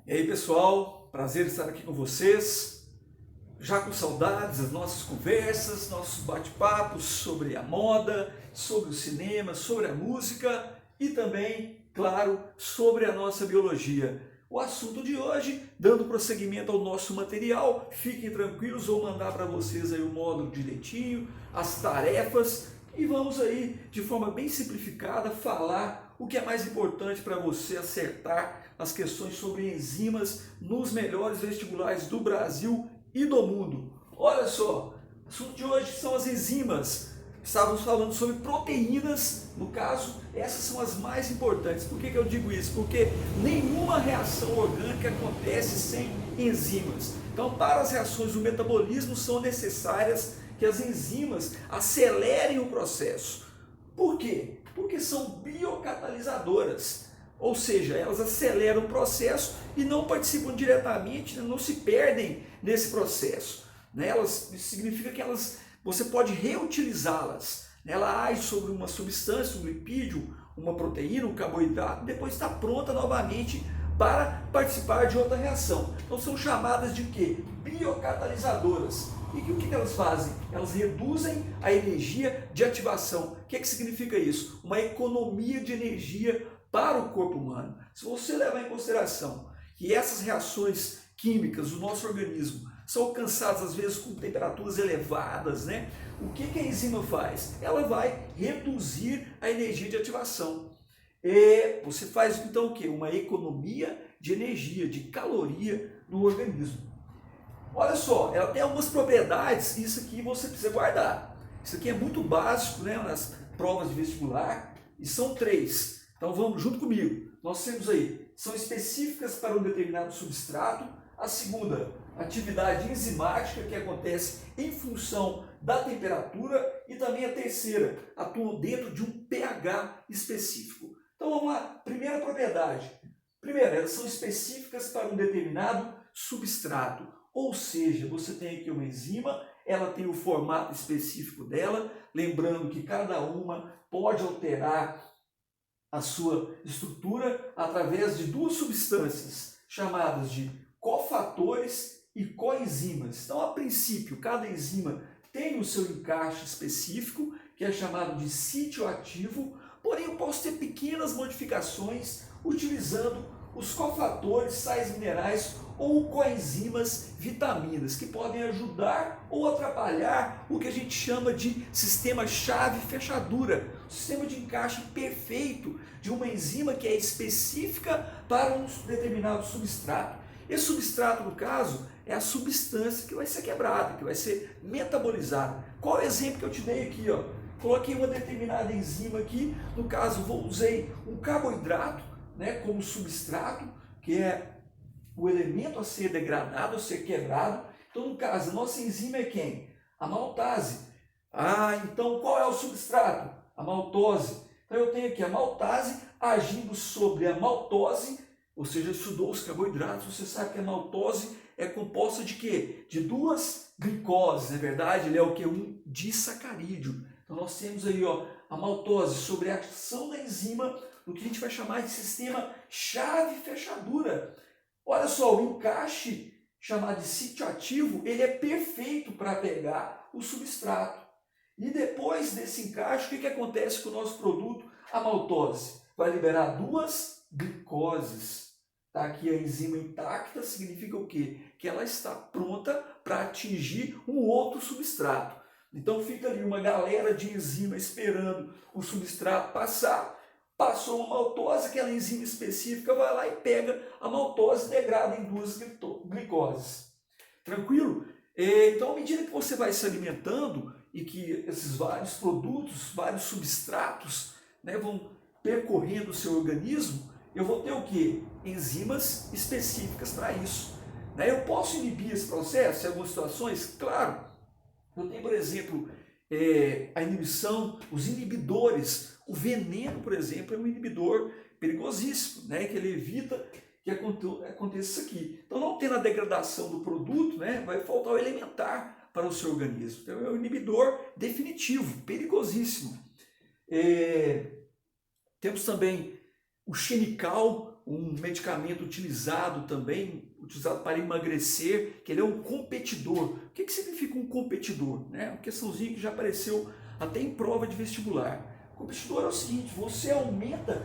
E aí, pessoal, prazer estar aqui com vocês. Já com saudades das nossas conversas, nossos bate-papos sobre a moda, sobre o cinema, sobre a música e também, claro, sobre a nossa biologia. O assunto de hoje, dando prosseguimento ao nosso material, fiquem tranquilos, vou mandar para vocês aí o módulo direitinho, as tarefas e vamos aí, de forma bem simplificada, falar o que é mais importante para você acertar as questões sobre enzimas nos melhores vestibulares do Brasil e do mundo. Olha só, o assunto de hoje são as enzimas. Estávamos falando sobre proteínas, no caso, essas são as mais importantes. Por que eu digo isso? Porque nenhuma reação orgânica acontece sem enzimas. Então, para as reações do metabolismo, são necessárias que as enzimas acelerem o processo. Por quê? Porque são biocatalisadoras. Ou seja, elas aceleram o processo e não participam diretamente, não se perdem nesse processo. Isso significa que você pode reutilizá-las. Ela age sobre uma substância, um lipídio, uma proteína, um carboidrato, e depois está pronta novamente para participar de outra reação. Então são chamadas de quê? Biocatalisadoras. E o que elas fazem? Elas reduzem a energia de ativação. O que significa isso? Uma economia de energia para o corpo humano. Se você levar em consideração que essas reações químicas do nosso organismo são alcançadas às vezes com temperaturas elevadas, né? O que a enzima faz? Ela vai reduzir a energia de ativação. E você faz então o quê? Uma economia de energia, de caloria no organismo. Olha só, ela tem algumas propriedades, isso aqui você precisa guardar. Isso aqui é muito básico, né, nas provas de vestibular, e são 3. Então vamos junto comigo. Nós temos aí, são específicas para um determinado substrato. A segunda, atividade enzimática, que acontece em função da temperatura. E também a terceira, atuam dentro de um pH específico. Então vamos lá, primeira propriedade. Primeiro, elas são específicas para um determinado substrato. Ou seja, você tem aqui uma enzima, ela tem o formato específico dela, lembrando que cada uma pode alterar a sua estrutura através de 2 substâncias chamadas de cofatores e coenzimas. Então, a princípio, cada enzima tem o seu encaixe específico, que é chamado de sítio ativo, porém eu posso ter pequenas modificações utilizando os cofatores, sais minerais ou coenzimas, vitaminas, que podem ajudar ou atrapalhar o que a gente chama de sistema chave-fechadura, o sistema de encaixe perfeito de uma enzima que é específica para um determinado substrato. Esse substrato, no caso, é a substância que vai ser quebrada, que vai ser metabolizada. Qual é o exemplo que eu te dei aqui? Coloquei uma determinada enzima aqui, no caso, usei um carboidrato, né, como substrato, que é o elemento a ser degradado, a ser quebrado. Então, no caso, a nossa enzima é quem? A maltase. Então qual é o substrato? A maltose. Então eu tenho aqui a maltase agindo sobre a maltose, ou seja, estudou os carboidratos, você sabe que a maltose é composta de quê? De 2 glicoses, não é verdade? Ele é o que? Um disacarídeo. Então nós temos aí a maltose sobre a ação da enzima, no que a gente vai chamar de sistema chave-fechadura. Olha só, o encaixe chamado de sítio ativo, ele é perfeito para pegar o substrato. E depois desse encaixe, o que acontece com o nosso produto? A maltose vai liberar 2 glicoses. Tá aqui a enzima intacta, significa o quê? Que ela está pronta para atingir um outro substrato. Então fica ali uma galera de enzima esperando o substrato passar. Passou uma maltose, aquela enzima específica vai lá e pega a maltose e degrada em 2 glicoses. Tranquilo? Então, à medida que você vai se alimentando e que esses vários produtos, vários substratos, né, vão percorrendo o seu organismo, eu vou ter o quê? Enzimas específicas para isso. Eu posso inibir esse processo em algumas situações? Claro. Eu tenho, por exemplo, a inibição, os inibidores. O veneno, por exemplo, é um inibidor perigosíssimo, né, que ele evita que aconteça isso aqui. Então, não tendo a degradação do produto, né, vai faltar o elementar para o seu organismo. Então, é um inibidor definitivo, perigosíssimo. Temos também o xenical, um medicamento utilizado também, utilizado para emagrecer, que ele é um competidor. O que significa um competidor? Uma questãozinha que já apareceu até em prova de vestibular. O competidor é o seguinte: você aumenta,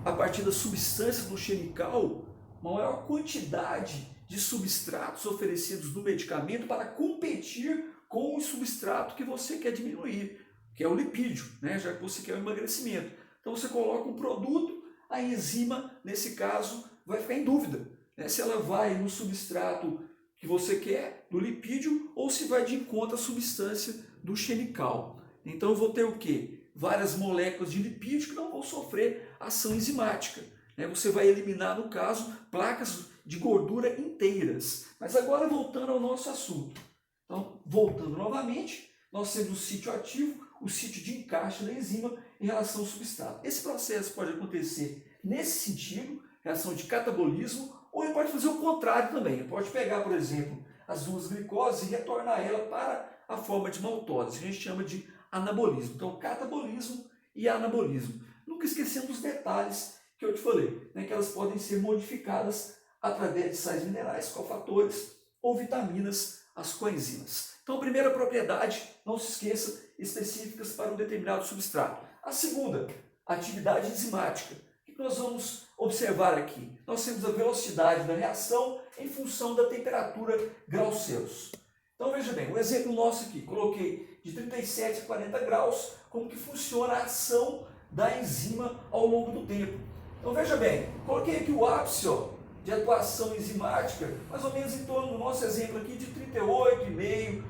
a partir da substância do xenical, maior quantidade de substratos oferecidos no medicamento para competir com o substrato que você quer diminuir, que é o lipídio, já que você quer o emagrecimento. Então você coloca um produto, a enzima, nesse caso, vai ficar em dúvida, se ela vai no substrato que você quer, do lipídio, ou se vai de encontro à substância do xenical. Então eu vou ter o quê? Várias moléculas de lipídio que não vão sofrer ação enzimática. Você vai eliminar, no caso, placas de gordura inteiras. Mas agora voltando ao nosso assunto. Então, voltando novamente, nós temos o sítio ativo, o sítio de encaixe da enzima em relação ao substrato. Esse processo pode acontecer nesse sentido, reação de catabolismo, ou ele pode fazer o contrário também. Ele pode pegar, por exemplo, as duas glicoses e retornar ela para a forma de maltose, que a gente chama de anabolismo. Então, catabolismo e anabolismo. Nunca esquecendo os detalhes que eu te falei, que elas podem ser modificadas através de sais minerais, cofatores ou vitaminas, as coenzimas. Então, a primeira propriedade, não se esqueça, específicas para um determinado substrato. A segunda, atividade enzimática. O que nós vamos observar aqui? Nós temos a velocidade da reação em função da temperatura graus Celsius. Então, veja bem, um exemplo nosso aqui, coloquei de 37 a 40 graus, como que funciona a ação da enzima ao longo do tempo. Então, veja bem, coloquei aqui o ápice de atuação enzimática, mais ou menos em torno do nosso exemplo aqui de 38,5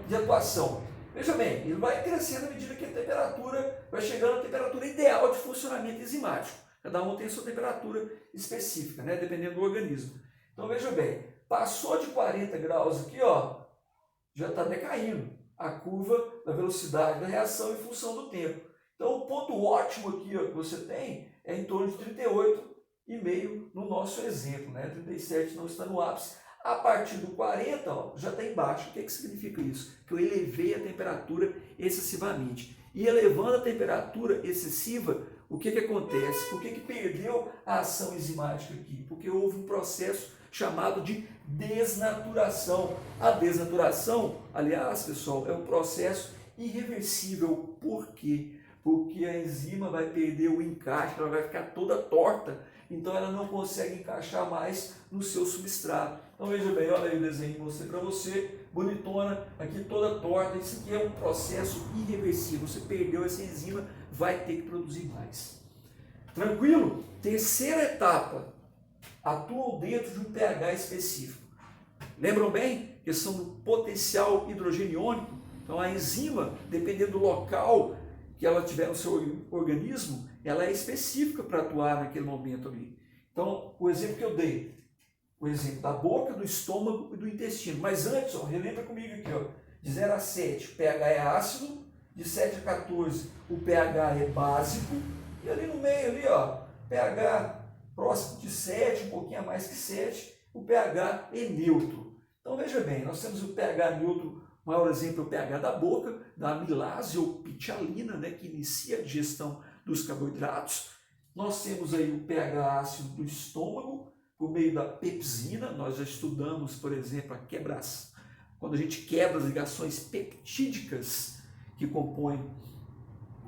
de atuação. Veja bem, ele vai crescendo à medida que a temperatura vai chegando à temperatura ideal de funcionamento enzimático. Cada um tem a sua temperatura específica, dependendo do organismo. Então, veja bem, passou de 40 graus aqui, já está decaindo a curva da velocidade da reação em função do tempo. Então, o ponto ótimo aqui que você tem é em torno de 38,5 no nosso exemplo. 37 não está no ápice. A partir do 40 já está embaixo. O que significa isso? Que eu elevei a temperatura excessivamente. E elevando a temperatura excessiva, o que acontece? Por que perdeu a ação enzimática aqui? Porque houve um processo chamado de desnaturação. A desnaturação, aliás, pessoal, é um processo irreversível. Por quê? Porque a enzima vai perder o encaixe, ela vai ficar toda torta, então ela não consegue encaixar mais no seu substrato. Então veja bem, olha aí o desenho que eu mostrei para você, bonitona, aqui toda torta. Isso aqui é um processo irreversível, você perdeu essa enzima, vai ter que produzir mais. Tranquilo? Terceira etapa, atuam dentro de um pH específico. Lembram bem? Questão do potencial hidrogeniônico. Então a enzima, dependendo do local que ela tiver no seu organismo, ela é específica para atuar naquele momento ali. Então, o exemplo que eu dei, o exemplo da boca, do estômago e do intestino. Mas antes, relembra comigo aqui, de 0 a 7, o pH é ácido, de 7 a 14, o pH é básico, e ali no meio, pH próximo de 7, um pouquinho a mais que 7, o pH é neutro. Então, veja bem, nós temos o pH neutro. O maior exemplo é o pH da boca, da amilase ou pitialina, que inicia a digestão dos carboidratos. Nós temos aí o pH ácido do estômago, por meio da pepsina. Nós já estudamos, por exemplo, quando a gente quebra as ligações peptídicas que compõem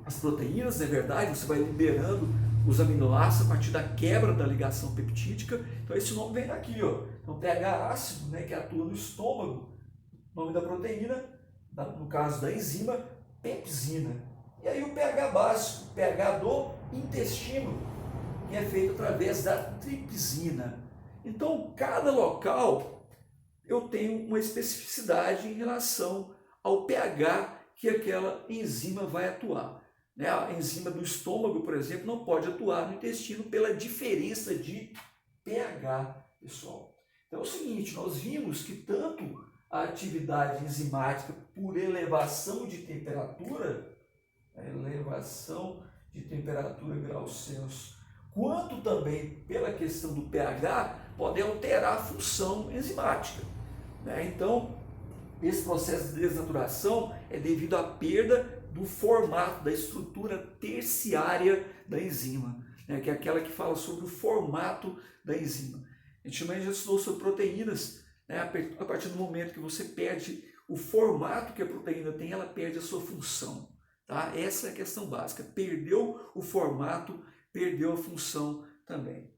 as proteínas, não é verdade? Você vai liberando os aminoácidos a partir da quebra da ligação peptídica. Então esse nome vem daqui, Então pH ácido, que atua no estômago, nome da proteína, no caso da enzima, pepsina. E aí o pH básico, pH do intestino, que é feito através da tripsina. Então, cada local eu tenho uma especificidade em relação ao pH que aquela enzima vai atuar. A enzima do estômago, por exemplo, não pode atuar no intestino pela diferença de pH, pessoal. Então é o seguinte, nós vimos que tanto a atividade enzimática por elevação de temperatura graus Celsius, quanto também pela questão do pH, pode alterar a função enzimática. Então, esse processo de desnaturação é devido à perda do formato, da estrutura terciária da enzima. né, que é aquela que fala sobre o formato da enzima. A gente também já estudou sobre proteínas, né, a partir do momento que você perde o formato que a proteína tem, ela perde a sua função. Tá? Essa é a questão básica. Perdeu o formato, perdeu a função também.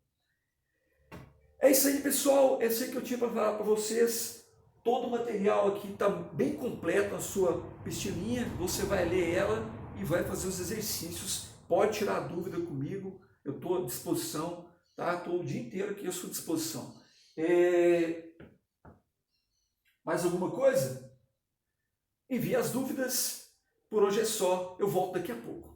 É isso aí, pessoal. É isso aí que eu tinha para falar para vocês. Todo o material aqui está bem completo na sua apostilinha. Você vai ler ela e vai fazer os exercícios. Pode tirar dúvida comigo. Eu estou à disposição. Tá? Estou o dia inteiro aqui à sua disposição. Mais alguma coisa? Envie as dúvidas. Por hoje é só. Eu volto daqui a pouco.